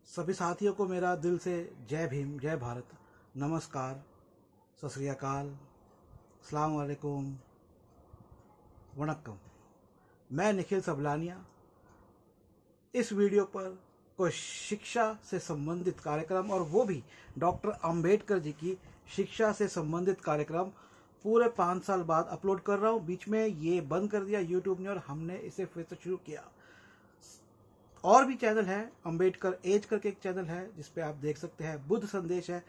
सभी साथियों को मेरा दिल से जय भीम, जय भारत, नमस्कार, सत श्री अकाल, अस्सलाम वालेकुम, वणक्कम। मैं निखिल सबलानिया इस वीडियो पर कोई शिक्षा से संबंधित कार्यक्रम और वो भी डॉक्टर अंबेडकर जी की शिक्षा से संबंधित कार्यक्रम पूरे 5 साल बाद अपलोड कर रहा हूँ। बीच में ये बंद कर दिया यूट्यूब ने और हमने इसे फिर से शुरू किया। और भी चैनल है, अंबेडकर एज करके एक चैनल है जिस पे आप देख सकते हैं, बुद्ध संदेश है।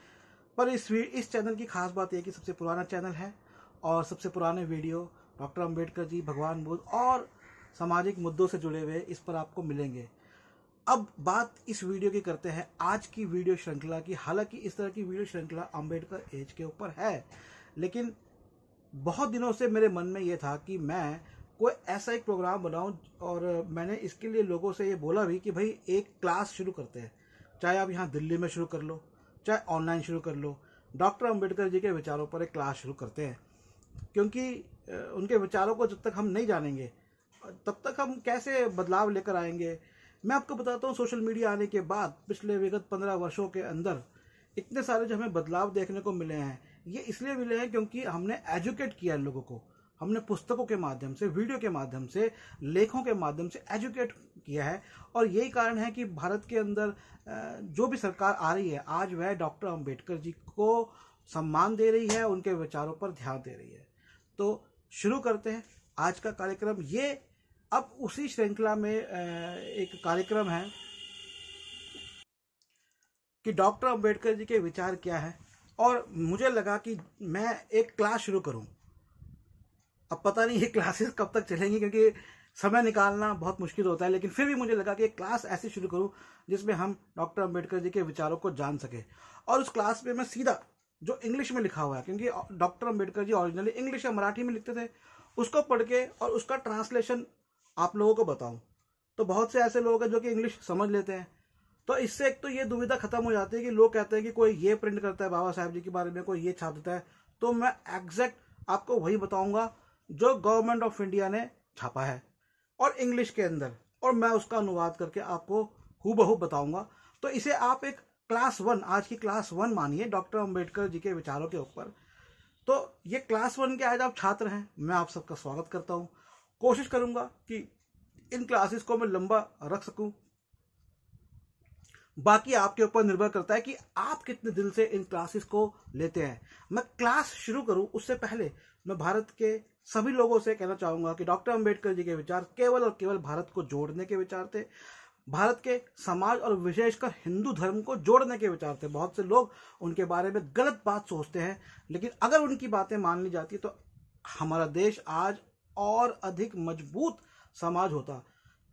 पर इस चैनल की खास बात यह कि सबसे पुराना चैनल है और सबसे पुराने वीडियो डॉक्टर अंबेडकर जी, भगवान बुद्ध और सामाजिक मुद्दों से जुड़े हुए इस पर आपको मिलेंगे। अब बात इस वीडियो की करते हैं, आज की वीडियो श्रृंखला की। हालांकि इस तरह की वीडियो श्रृंखला अंबेडकर एज के ऊपर है, लेकिन बहुत दिनों से मेरे मन में यह था कि मैं कोई ऐसा एक प्रोग्राम बनाऊं, और मैंने इसके लिए लोगों से ये बोला भी कि भाई एक क्लास शुरू करते हैं। चाहे आप यहाँ दिल्ली में शुरू कर लो, चाहे ऑनलाइन शुरू कर लो, डॉक्टर अंबेडकर जी के विचारों पर एक क्लास शुरू करते हैं। क्योंकि उनके विचारों को जब तक हम नहीं जानेंगे तब तक हम कैसे बदलाव लेकर आएंगे। मैं आपको बताता हूँ, सोशल मीडिया आने के बाद पिछले विगत 15 वर्षों के अंदर इतने सारे जो हमें बदलाव देखने को मिले हैं, ये इसलिए मिले हैं क्योंकि हमने एजुकेट किया लोगों को। हमने पुस्तकों के माध्यम से, वीडियो के माध्यम से, लेखों के माध्यम से एजुकेट किया है। और यही कारण है कि भारत के अंदर जो भी सरकार आ रही है आज वह डॉक्टर अंबेडकर जी को सम्मान दे रही है, उनके विचारों पर ध्यान दे रही है। तो शुरू करते हैं आज का कार्यक्रम। ये अब उसी श्रृंखला में एक कार्यक्रम है कि डॉक्टर अंबेडकर जी के विचार क्या है, और मुझे लगा कि मैं एक क्लास शुरू करूं। अब पता नहीं ये क्लासेस कब तक चलेंगी, क्योंकि समय निकालना बहुत मुश्किल होता है, लेकिन फिर भी मुझे लगा कि एक क्लास ऐसी शुरू करूं जिसमें हम डॉक्टर अंबेडकर जी के विचारों को जान सके। और उस क्लास में मैं सीधा जो इंग्लिश में लिखा हुआ है, क्योंकि डॉक्टर अंबेडकर जी ओरिजिनली इंग्लिश या मराठी में लिखते थे, उसको पढ़ के और उसका ट्रांसलेशन आप लोगों को बताऊं। तो बहुत से ऐसे लोग हैं जो कि इंग्लिश समझ लेते हैं, तो इससे एक तो ये दुविधा खत्म हो जाती है कि लोग कहते हैं कि कोई ये प्रिंट करता है बाबा साहब जी के बारे में, कोई ये छाप देता है। तो मैं एग्जैक्ट आपको वही बताऊंगा जो गवर्नमेंट ऑफ इंडिया ने छापा है और इंग्लिश के अंदर, और मैं उसका अनुवाद करके आपको हूबहू बताऊंगा। तो इसे आप एक क्लास 1, आज की क्लास 1 मानिए डॉक्टर अंबेडकर जी के विचारों के ऊपर। तो ये क्लास 1 के आज आप छात्र हैं, मैं आप सबका स्वागत करता हूं। कोशिश करूंगा कि इन क्लासेस को मैं लंबा रख सकूं, बाकी आपके ऊपर निर्भर करता है कि आप कितने दिल से इन क्लासेस को लेते हैं। मैं क्लास शुरू करूं उससे पहले मैं भारत के सभी लोगों से कहना चाहूंगा कि डॉक्टर अंबेडकर जी के विचार केवल और केवल भारत को जोड़ने के विचार थे, भारत के समाज और विशेषकर हिंदू धर्म को जोड़ने के विचार थे। बहुत से लोग उनके बारे में गलत बात सोचते हैं, लेकिन अगर उनकी बातें मान ली जाती तो हमारा देश आज और अधिक मजबूत समाज होता।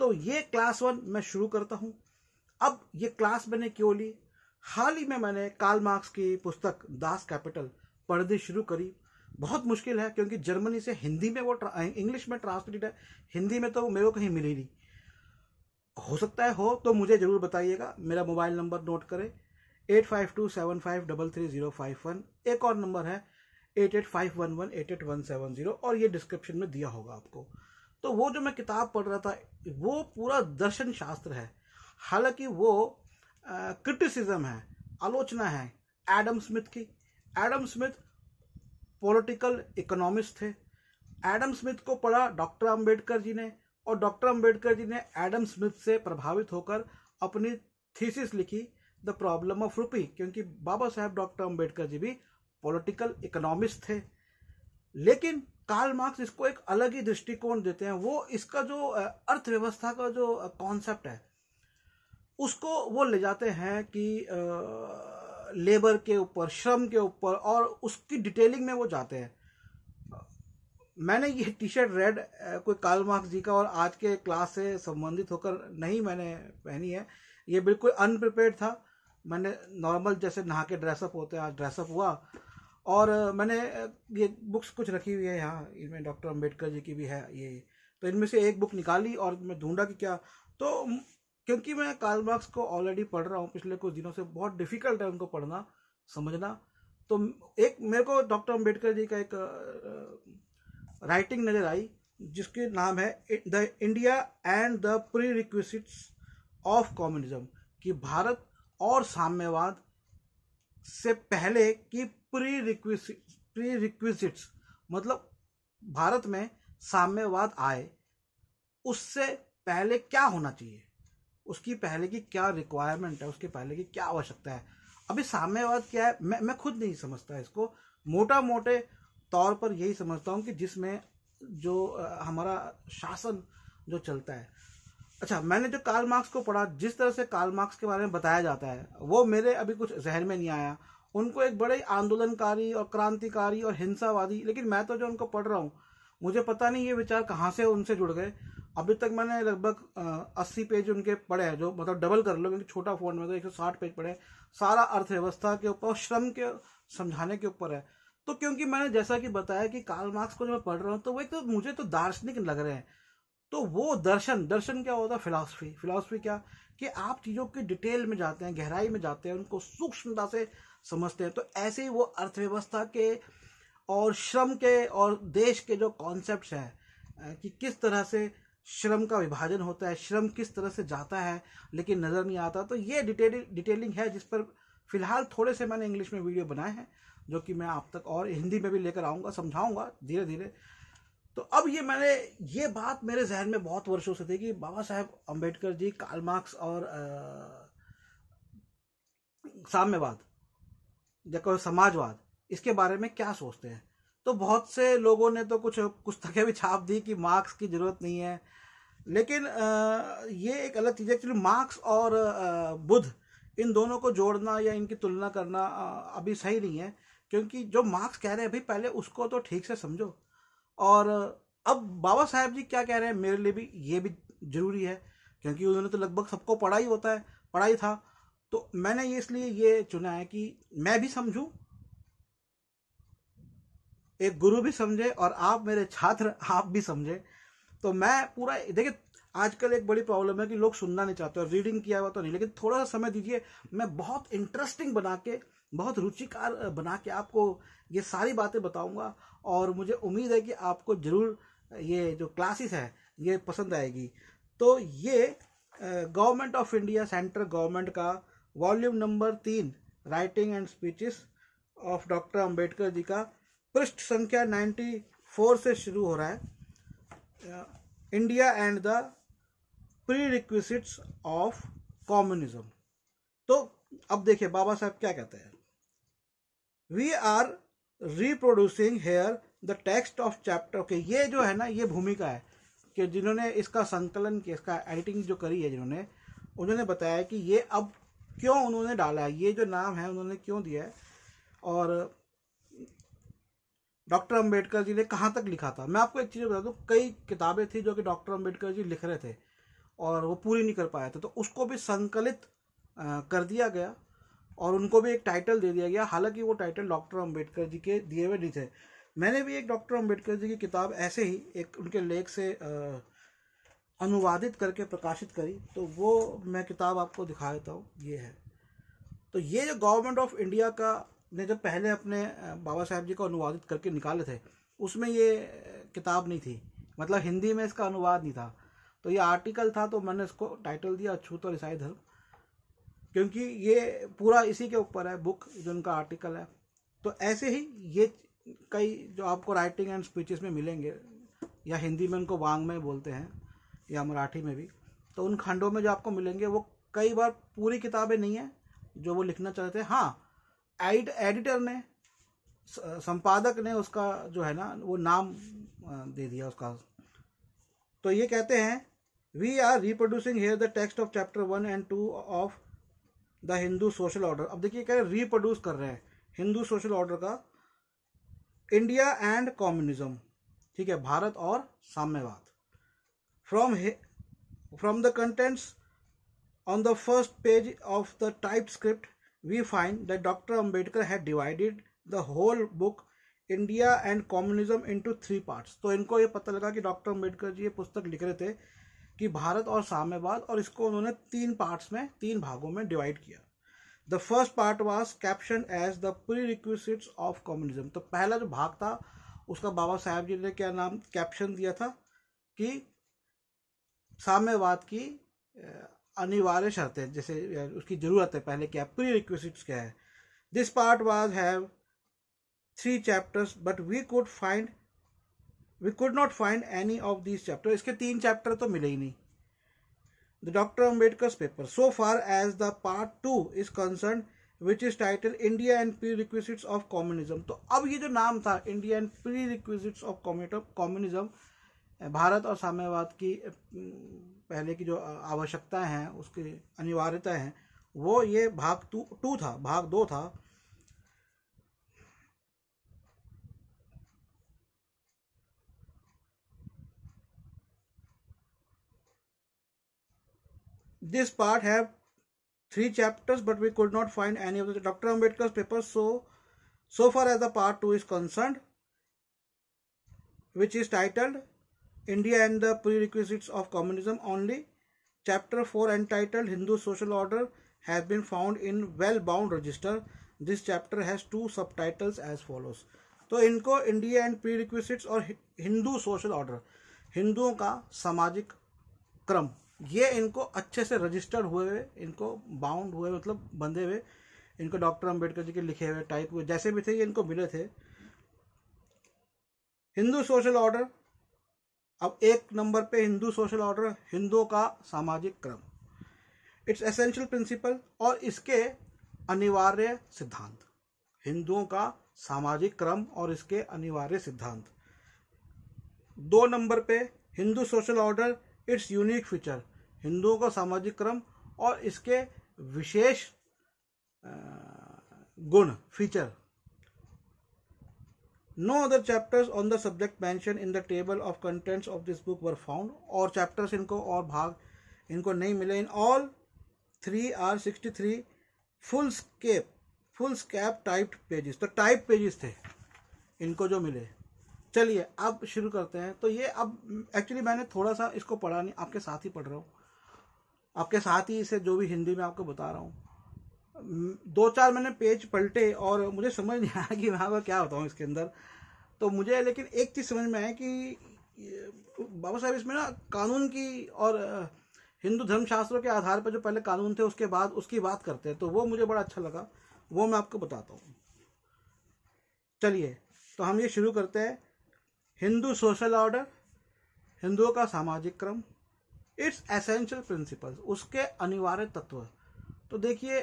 तो ये क्लास 1 मैं शुरू करता हूं। अब ये क्लास मैंने क्यों ली? हाल ही में मैंने कार्ल मार्क्स की पुस्तक दास कैपिटल पढ़नी शुरू करी। बहुत मुश्किल है क्योंकि जर्मनी से हिंदी में वो इंग्लिश में ट्रांसलेटेड है, हिंदी में तो मेरे को कहीं मिली नहीं। हो सकता है हो तो मुझे जरूर बताइएगा। मेरा मोबाइल नंबर नोट करें, 8527533051। एक और नंबर है 8851188170, और ये डिस्क्रिप्शन में दिया होगा आपको। तो वो जो मैं किताब पढ़ रहा था वो पूरा दर्शन शास्त्र है। हालांकि वो क्रिटिसिज्म है, आलोचना है एडम स्मिथ की। एडम स्मिथ पॉलिटिकल इकोनॉमिस्ट थे। एडम स्मिथ को पढ़ा डॉक्टर अंबेडकर जी ने, और डॉक्टर अंबेडकर जी ने एडम स्मिथ से प्रभावित होकर अपनी थीसिस लिखी, द प्रॉब्लम ऑफ रुपी, क्योंकि बाबा साहब डॉक्टर अंबेडकर जी भी पॉलिटिकल इकोनॉमिस्ट थे। लेकिन कार्ल मार्क्स इसको एक अलग ही दृष्टिकोण देते हैं। वो इसका जो अर्थव्यवस्था का जो कॉन्सेप्ट है उसको वो ले जाते हैं कि लेबर के ऊपर, श्रम के ऊपर, और उसकी डिटेलिंग में वो जाते हैं। मैंने ये टी शर्ट रेड कोई कार्ल मार्क्स जी का और आज के क्लास से संबंधित होकर नहीं मैंने पहनी है, ये बिल्कुल अनप्रिपेयर्ड था। मैंने नॉर्मल जैसे नहा के ड्रेसअप होते हैं आज ड्रेसअप हुआ, और मैंने ये बुक्स कुछ रखी हुई है यहाँ, इनमें डॉक्टर अंबेडकर जी की भी है ये। तो इनमें से एक बुक निकाली और मैं ढूंढा कि क्या, तो क्योंकि मैं कार्ल मार्क्स को ऑलरेडी पढ़ रहा हूँ पिछले कुछ दिनों से, बहुत डिफिकल्ट है उनको पढ़ना समझना। तो एक मेरे को डॉक्टर अंबेडकर जी का एक राइटिंग नजर आई जिसके नाम है the India and the prerequisites of communism, कि भारत और साम्यवाद से पहले की प्री रिक्विजिट्स, मतलब भारत में साम्यवाद आए उससे पहले क्या होना चाहिए, उसकी पहले की क्या रिक्वायरमेंट है, उसके पहले की क्या आवश्यकता है। अभी साम्यवाद क्या है मैं खुद नहीं समझता इसको, मोटा मोटे तौर पर यही समझता हूँ कि जिसमें जो हमारा शासन जो चलता है। अच्छा, मैंने जो कार्ल मार्क्स को पढ़ा, जिस तरह से कार्ल मार्क्स के बारे में बताया जाता है वो मेरे अभी कुछ जहन में नहीं आया। उनको एक बड़े आंदोलनकारी और क्रांतिकारी और हिंसावादी, लेकिन मैं तो जो उनको पढ़ रहा हूँ मुझे पता नहीं ये विचार कहाँ से उनसे जुड़ गए। अभी तक मैंने लगभग 80 पेज उनके पढ़े हैं, जो मतलब डबल कर लो क्योंकि छोटा फोन में तो 160 पेज पढ़े। सारा अर्थव्यवस्था के ऊपर, श्रम के समझाने के ऊपर है। तो क्योंकि मैंने जैसा कि बताया कि कार्ल मार्क्स को जो मैं पढ़ रहा हूँ तो वो एक तो मुझे तो दार्शनिक लग रहे हैं। तो वो दर्शन क्या होता है, फिलॉसफी क्या कि आप चीज़ों की डिटेल में जाते हैं, गहराई में जाते हैं, उनको सूक्ष्मता से समझते हैं। तो ऐसे ही वो अर्थव्यवस्था के और श्रम के और देश के जो कॉन्सेप्ट्स हैं कि किस तरह से श्रम का विभाजन होता है, श्रम किस तरह से जाता है लेकिन नज़र नहीं आता। तो ये डिटेलिंग है जिस पर फिलहाल थोड़े से मैंने इंग्लिश में वीडियो बनाए हैं, जो कि मैं आप तक और हिंदी में भी लेकर आऊँगा, समझाऊँगा धीरे धीरे। तो अब ये बात मेरे जहन में बहुत वर्षों से थी कि बाबा साहेब अम्बेडकर जी कार्ल मार्क्स और साम्यवाद या समाजवाद इसके बारे में क्या सोचते हैं। तो बहुत से लोगों ने तो कुछ पुस्तकें भी छाप दी कि मार्क्स की जरूरत नहीं है, लेकिन ये एक अलग चीज़ है। एक्चुअली मार्क्स और बुद्ध, इन दोनों को जोड़ना या इनकी तुलना करना अभी सही नहीं है, क्योंकि जो मार्क्स कह रहे हैं भाई पहले उसको तो ठीक से समझो। और अब बाबा साहेब जी क्या कह रहे हैं मेरे लिए भी ये भी जरूरी है, क्योंकि उन्होंने तो लगभग सबको पढ़ा ही होता है, पढ़ा ही था। तो मैंने ये इसलिए ये चुना है कि मैं भी समझूं, एक गुरु भी समझे और आप मेरे छात्र आप भी समझे। तो मैं पूरा देखिए, आजकल एक बड़ी प्रॉब्लम है कि लोग सुनना नहीं चाहते, और रीडिंग किया हुआ तो नहीं, लेकिन थोड़ा सा समय दीजिए, मैं बहुत इंटरेस्टिंग बना के, बहुत रुचिकार बना के आपको ये सारी बातें बताऊंगा। और मुझे उम्मीद है कि आपको जरूर ये जो क्लासेस है ये पसंद आएगी। तो ये government of India, central government का volume number 3 writing and speeches of doctor Ambedkar ji का पृष्ठ संख्या 94 से शुरू हो रहा है। India and the prerequisites of communism. तो अब देखिए बाबा साहब क्या कहते हैं। We are reproducing here the text of chapter. Okay, ये जो है ना, ये भूमिका है कि जिन्होंने इसका संकलन किया, इसका एडिटिंग जो करी है जिन्होंने, उन्होंने बताया कि ये अब क्यों उन्होंने डाला है, ये जो नाम है उन्होंने क्यों दिया है, और डॉक्टर अंबेडकर जी ने कहाँ तक लिखा था। मैं आपको एक चीज़ बता दूँ, कई किताबें थी जो कि डॉक्टर अंबेडकर जी लिख रहे थे और वो पूरी नहीं कर पाए थे, तो उसको भी संकलित कर दिया गया और उनको भी एक टाइटल दे दिया गया। हालांकि वो टाइटल डॉक्टर अंबेडकर जी के दिए हुए नहीं थे। मैंने भी एक डॉक्टर अंबेडकर जी की किताब ऐसे ही एक उनके लेख से अनुवादित करके प्रकाशित करी, तो वो मैं किताब आपको दिखा देता हूँ, ये है। तो ये जो गवर्नमेंट ऑफ इंडिया का ने जब पहले अपने बाबा साहेब जी को अनुवादित करके निकाले थे, उसमें ये किताब नहीं थी, मतलब हिंदी में इसका अनुवाद नहीं था। तो ये आर्टिकल था, तो मैंने इसको टाइटल दिया अछूत और ईसाई धर्म, क्योंकि ये पूरा इसी के ऊपर है बुक, जो उनका आर्टिकल है। तो ऐसे ही ये कई जो आपको राइटिंग एंड स्पीचेस में मिलेंगे, या हिंदी में उनको वांग्मय बोलते हैं, या मराठी में भी, तो उन खंडों में जो आपको मिलेंगे वो कई बार पूरी किताबें नहीं है जो वो लिखना चाहते हैं। हाँ, एडिटर ने, संपादक ने उसका जो है ना वो नाम दे दिया उसका। तो ये कहते हैं, we are reproducing here the text of chapter 1 and 2 of the Hindu social order. अब देखिए कह रहे रिप्रोड्यूस कर रहे हैं हिंदू सोशल ऑर्डर का, इंडिया एंड कम्युनिज्म, ठीक है, भारत और साम्यवाद। From the contents on the first page of the typed script, we find that Dr. Ambedkar had divided the whole book India and Communism into 3 parts। तो इनको ये पता लगा कि डॉक्टर अम्बेडकर जी ये पुस्तक लिख रहे थे कि भारत और साम्यवाद, और इसको उन्होंने 3 पार्ट्स में, 3 भागों में डिवाइड किया। The first part was caption as the prerequisites of communism. तो पहला जो भाग था उसका बाबा साहेब जी ने क्या नाम कैप्शन दिया था कि साम्यवाद की अनिवार्य शर्तें, जैसे उसकी जरूरत है पहले क्या, प्री रिक्विजिट्स क्या है। This part was have 3 chapters but we could not find any of these chapters। इसके 3 चैप्टर तो मिले ही नहीं। The Dr. Ambedkar's paper, so far as the part 2 is concerned, which is titled India and Prerequisites of Communism। तो अब ये जो नाम था India and Prerequisites of Communism, Bharat और साम्यवाद की पहले की जो आवश्यकताएं हैं, उसकी अनिवार्यता है, वो ये भाग 2 था, भाग 2 था। This part have 3 chapters but we could not find any of the Dr. Ambedkar's papers, so far as the part 2 is concerned, which is titled India and the Prerequisites of Communism only. Chapter 4 entitled Hindu Social Order has been found in well-bound register. This chapter has 2 subtitles as follows। तो इनको India and प्रीरिक्विजिट्स और Hindu social order, हिंदुओं का सामाजिक क्रम, ये इनको अच्छे से रजिस्टर्ड हुए हुए, इनको बाउंड हुए मतलब बंधे हुए, इनको डॉक्टर अंबेडकर जी के लिखे हुए टाइप हुए जैसे भी थे, ये इनको मिले थे। हिंदू सोशल ऑर्डर, अब 1 नंबर पे हिंदू सोशल ऑर्डर, हिंदुओं का सामाजिक क्रम, इट्स एसेंशियल प्रिंसिपल और इसके अनिवार्य सिद्धांत। हिंदुओं का सामाजिक क्रम और इसके अनिवार्य सिद्धांत। 2 नंबर पे Hindu social order, it's unique feature, हिंदुओं का सामाजिक क्रम और इसके विशेष गुण, feature. No other chapters on the subject mentioned in the table of contents of this book were found। और चैप्टर्स इनको और भाग इनको नहीं मिले। In all 3 are 63 full scap typed pages. तो टाइप पेजेस थे इनको जो मिले। चलिए अब शुरू करते हैं। तो ये अब एक्चुअली मैंने थोड़ा सा इसको पढ़ा नहीं, आपके साथ ही पढ़ रहा हूँ, आपके साथ ही इसे जो भी हिंदी में आपको बता रहा हूँ। 2-4 मैंने पेज पलटे और मुझे समझ नहीं आया कि मैं आपको क्या बताऊँ इसके अंदर। तो मुझे लेकिन एक चीज़ समझ में आया कि बाबा साहब इसमें ना कानून की और हिंदू धर्मशास्त्रों के आधार पर जो पहले कानून थे उसके बाद उसकी बात करते हैं, तो वो मुझे बड़ा अच्छा लगा, वो मैं आपको बताता हूँ। चलिए तो हम ये शुरू करते हैं। हिंदू सोशल ऑर्डर, हिंदुओं का सामाजिक क्रम, इट्स एसेंशियल प्रिंसिपल्स, उसके अनिवार्य तत्व। तो देखिए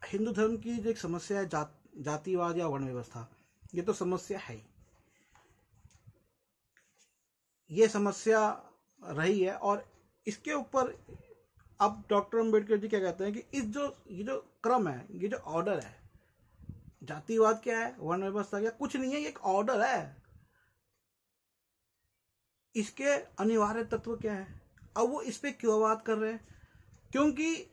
हिंदू धर्म की जो एक समस्या है जातिवाद या वर्ण व्यवस्था, ये तो समस्या है ही, ये समस्या रही है। और इसके ऊपर अब डॉक्टर अंबेडकर जी क्या कहते हैं कि ये जो क्रम है, ये जो ऑर्डर है, जातिवाद क्या है, वर्ण व्यवस्था क्या, कुछ नहीं है, ये एक ऑर्डर है, इसके अनिवार्य तत्व क्या है। अब वो इस पे क्यों बात कर रहे हैं, क्योंकि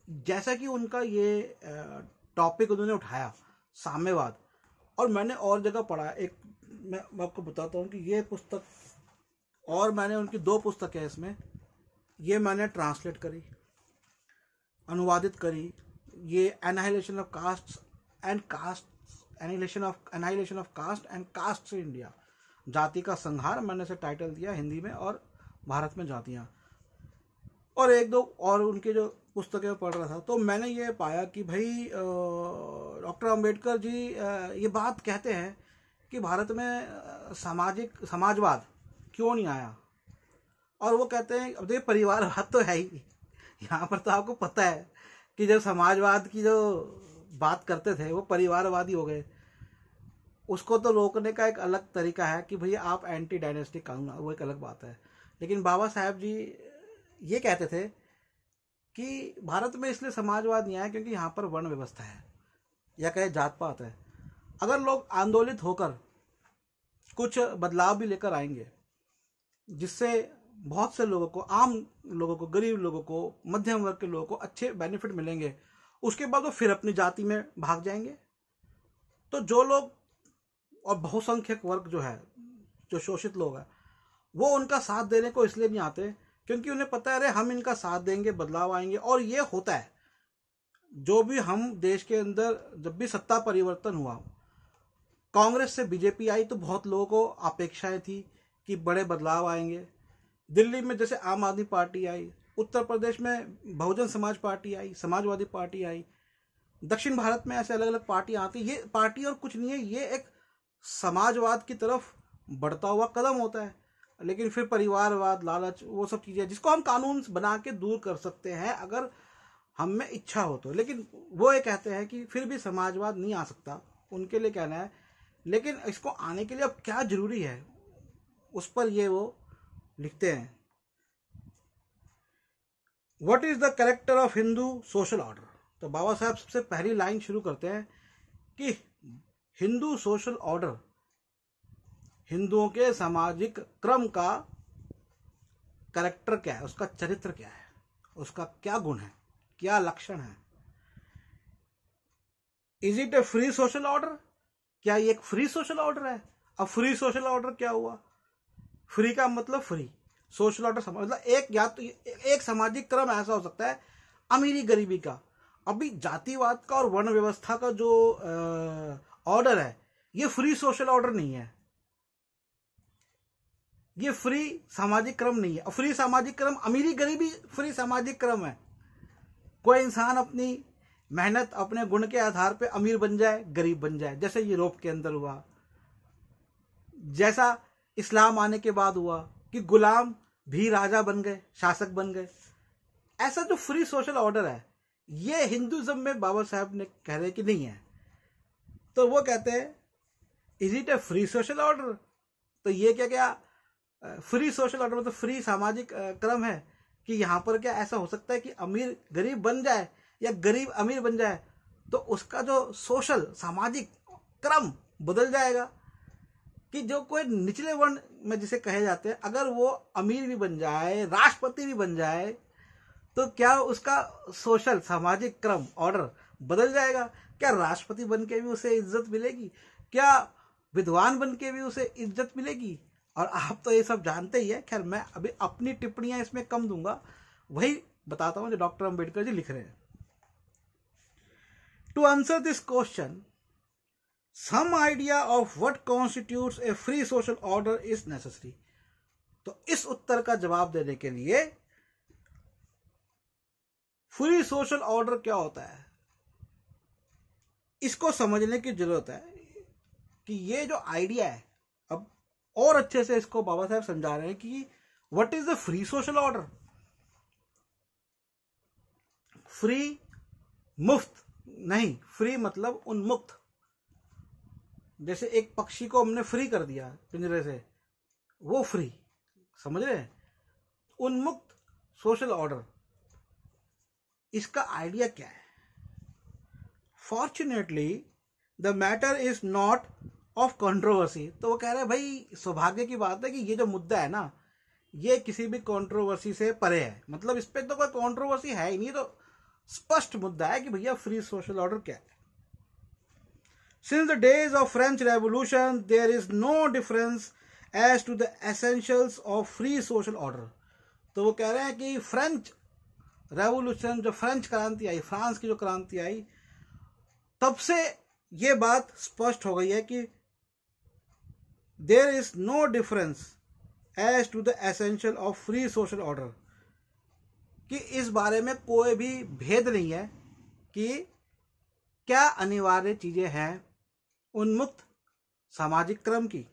जैसा कि उनका ये टॉपिक उन्होंने उठाया साम्यवाद, और मैंने और जगह पढ़ा, एक मैं आपको बताता हूँ कि ये पुस्तक और मैंने उनकी 2 पुस्तकें हैं इसमें, ये मैंने ट्रांसलेट करी, अनुवादित करी। ये annihilation of caste and caste in India, जाति का संहार, मैंने इसे टाइटल दिया हिंदी में, और भारत में जातियाँ, और 1-2 और उनके जो पुस्तकें पढ़ रहा था। तो मैंने ये पाया कि भाई डॉक्टर अंबेडकर जी ये बात कहते हैं कि भारत में समाजवाद क्यों नहीं आया, और वो कहते हैं अब देखिए परिवारवाद तो है ही, यहाँ पर तो आपको पता है कि जब समाजवाद की जो बात करते थे वो परिवारवादी हो गए। उसको तो रोकने का एक अलग तरीका है कि भैया आप एंटी डायनेस्टिक कानून, वो एक अलग बात है। लेकिन बाबा साहब जी ये कहते थे कि भारत में इसलिए समाजवाद नहीं आया क्योंकि यहाँ पर वर्ण व्यवस्था है या कहे जात पात है। अगर लोग आंदोलित होकर कुछ बदलाव भी लेकर आएंगे जिससे बहुत से लोगों को, आम लोगों को, गरीब लोगों को, मध्यम वर्ग के लोगों को अच्छे बेनिफिट मिलेंगे, उसके बाद वो फिर अपनी जाति में भाग जाएंगे। तो जो लोग और बहुसंख्यक वर्ग जो है, जो शोषित लोग हैं, वो उनका साथ देने को इसलिए नहीं आते क्योंकि उन्हें पता है अरे हम इनका साथ देंगे बदलाव आएंगे। और ये होता है, जो भी हम देश के अंदर जब भी सत्ता परिवर्तन हुआ, कांग्रेस से बीजेपी आई तो बहुत लोगों को अपेक्षाएं थी कि बड़े बदलाव आएंगे, दिल्ली में जैसे आम आदमी पार्टी आई, उत्तर प्रदेश में बहुजन समाज पार्टी आई, समाजवादी पार्टी आई, दक्षिण भारत में ऐसे अलग अलग पार्टियां आती। ये पार्टी और कुछ नहीं है, ये एक समाजवाद की तरफ बढ़ता हुआ कदम होता है। लेकिन फिर परिवारवाद, लालच, वो सब चीजें जिसको हम कानून बना के दूर कर सकते हैं अगर हम में इच्छा हो तो। लेकिन वो ये कहते हैं कि फिर भी समाजवाद नहीं आ सकता, उनके लिए कहना है। लेकिन इसको आने के लिए अब क्या जरूरी है, उस पर ये वो लिखते हैं। What is the character of Hindu social order. तो बाबा साहब सबसे पहली लाइन शुरू करते हैं कि हिंदू सोशल ऑर्डर, हिंदुओं के सामाजिक क्रम का कैरेक्टर क्या है, उसका चरित्र क्या है, उसका क्या गुण है, क्या लक्षण है। Is it A free social order, क्या ये एक फ्री सोशल ऑर्डर है। अब फ्री सोशल ऑर्डर क्या हुआ, फ्री का मतलब फ्री, सोशल ऑर्डर मतलब एक, या तो एक सामाजिक क्रम ऐसा हो सकता है अमीरी गरीबी का। अभी जातिवाद का और वर्ण व्यवस्था का जो ऑर्डर है ये फ्री सोशल ऑर्डर नहीं है, ये फ्री सामाजिक क्रम नहीं है। और फ्री सामाजिक क्रम, अमीरी गरीबी फ्री सामाजिक क्रम है। कोई इंसान अपनी मेहनत, अपने गुण के आधार पे अमीर बन जाए, गरीब बन जाए, जैसे यूरोप के अंदर हुआ, जैसा इस्लाम आने के बाद हुआ कि गुलाम भी राजा बन गए, शासक बन गए। ऐसा जो फ्री सोशल ऑर्डर है ये हिंदुइज्म में बाबा साहब ने कह रहे कि नहीं है। तो वो कहते हैं is it A free social order. तो ये क्या क्या फ्री सोशल ऑर्डर मतलब फ्री सामाजिक क्रम है कि यहाँ पर क्या ऐसा हो सकता है कि अमीर गरीब बन जाए या गरीब अमीर बन जाए तो उसका जो सोशल सामाजिक क्रम बदल जाएगा। कि जो कोई निचले वर्ण में जिसे कहे जाते हैं अगर वो अमीर भी बन जाए, राष्ट्रपति भी बन जाए, तो क्या उसका सोशल सामाजिक क्रम ऑर्डर बदल जाएगा। क्या राष्ट्रपति बन के भी उसे इज्जत मिलेगी, क्या विद्वान बन के भी उसे इज्जत मिलेगी। और आप तो ये सब जानते ही है। खैर मैं अभी अपनी टिप्पणियां इसमें कम दूंगा, वही बताता हूं जो डॉक्टर अंबेडकर जी लिख रहे हैं। To answer this question some idea of what constitutes a free social order is necessary। तो इस उत्तर का जवाब देने के लिए फ्री सोशल ऑर्डर क्या होता है इसको समझने की जरूरत है। कि ये जो आइडिया है, अब और अच्छे से इसको बाबा साहब समझा रहे हैं कि what is the free social order. Free मुफ्त नहीं, फ्री मतलब उन्मुक्त। जैसे एक पक्षी को हमने फ्री कर दिया पिंजरे से, वो फ्री, समझ रहे हैं। उन्मुक्त सोशल ऑर्डर, इसका आइडिया क्या है। Fortunately the matter is not of controversy. तो वो कह रहे हैं भाई सौभाग्य की बात है कि ये जो मुद्दा है ना ये किसी भी कंट्रोवर्सी से परे है। मतलब इस पे तो कोई कंट्रोवर्सी है ही नहीं, तो स्पष्ट मुद्दा है कि भैया फ्री सोशल ऑर्डर क्या है। Since the days of French Revolution, there is no difference as to the essentials of free social order। तो वो कह रहे हैं कि फ्रेंच रेवोल्यूशन, जो फ्रेंच क्रांति आई, फ्रांस की जो क्रांति आई, तब से ये बात स्पष्ट हो गई है कि there is no difference as to the essential of free social order। कि इस बारे में कोई भी भेद नहीं है कि क्या अनिवार्य चीजें हैं उन्मुक्त सामाजिक क्रम की।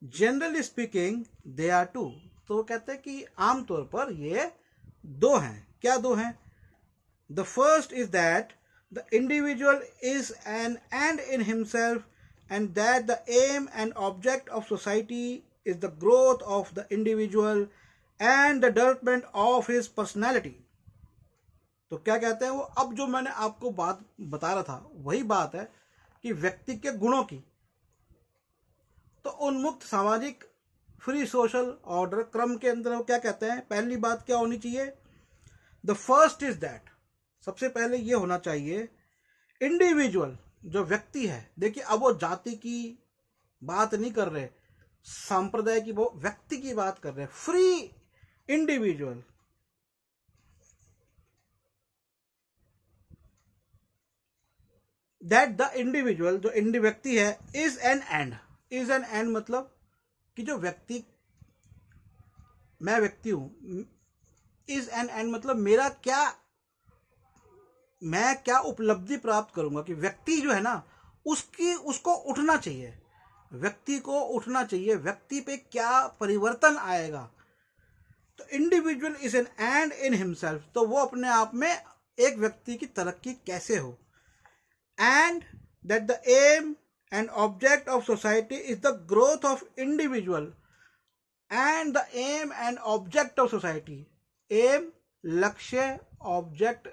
Generally speaking they are two. तो वो कहते हैं कि आमतौर पर ये दो हैं। क्या दो हैं। The first is that the individual is an end in himself and that the aim and object of society is the growth of the individual and the development of his personality. तो क्या कहते हैं वो, अब जो मैंने आपको बात बता रहा था वही बात है कि व्यक्ति के गुणों की। तो उन्मुक्त सामाजिक फ्री सोशल ऑर्डर क्रम के अंदर वो क्या कहते हैं, पहली बात क्या होनी चाहिए। द फर्स्ट इज दैट, सबसे पहले ये होना चाहिए इंडिविजुअल, जो व्यक्ति है। देखिए अब वो जाति की बात नहीं कर रहे, संप्रदाय की, वो व्यक्ति की बात कर रहे हैं। Free individual, that the individual, जो व्यक्ति है, is an and. Is an and मतलब कि जो व्यक्ति मैं व्यक्ति हूं, इज एन एंड मतलब मैं क्या उपलब्धि प्राप्त करूंगा, कि व्यक्ति जो है ना उसको उठना चाहिए, व्यक्ति को उठना चाहिए, व्यक्ति पे क्या परिवर्तन आएगा। तो individual is an end in himself, तो वो अपने आप में एक व्यक्ति की तरक्की कैसे हो। And that the aim and object of society is the growth of individual and the aim and object of society, aim लक्ष्य, ऑब्जेक्ट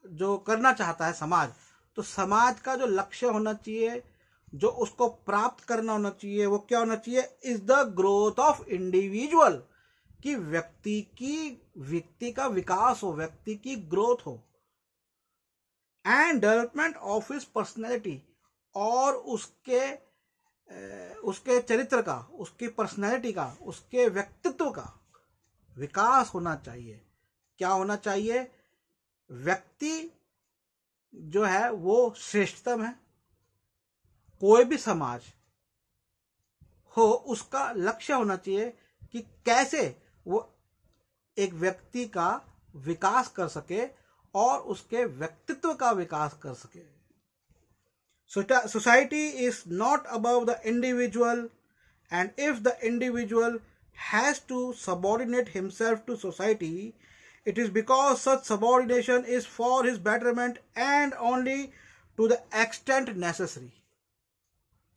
जो करना चाहता है समाज, तो समाज का जो लक्ष्य होना चाहिए, जो उसको प्राप्त करना होना चाहिए, वो क्या होना चाहिए, is the growth of individual, कि व्यक्ति का विकास हो, व्यक्ति की ग्रोथ हो। And development of his personality, और उसके चरित्र का, उसकी पर्सनैलिटी का, उसके व्यक्तित्व का विकास होना चाहिए। क्या होना चाहिए, व्यक्ति जो है वो श्रेष्ठतम है। कोई भी समाज हो, उसका लक्ष्य होना चाहिए कि कैसे वो एक व्यक्ति का विकास कर सके और उसके व्यक्तित्व का विकास कर सके। Society is not above the individual, and if the individual has to subordinate himself to society, it is because such subordination is for his betterment and only to the extent necessary.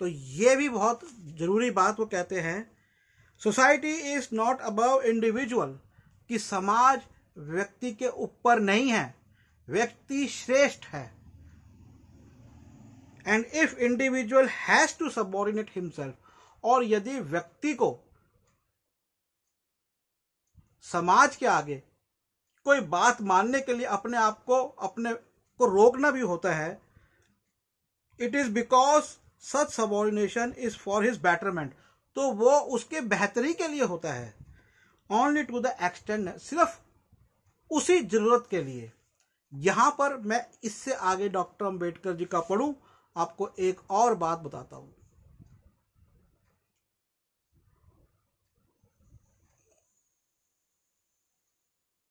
तो ये भी बहुत जरूरी बात वो कहते हैं, society is not above individual, कि समाज व्यक्ति के ऊपर नहीं है, व्यक्ति श्रेष्ठ है। And if individual has to subordinate himself, और यदि व्यक्ति को समाज के आगे कोई बात मानने के लिए अपने को रोकना भी होता है, it is because such subordination is for his betterment, तो वो उसके बेहतरी के लिए होता है। ओनली टू द एक्सटेंड, सिर्फ उसी जरूरत के लिए। यहां पर मैं इससे आगे डॉक्टर अंबेडकर जी का पढ़ूं, आपको एक और बात बताता हूं।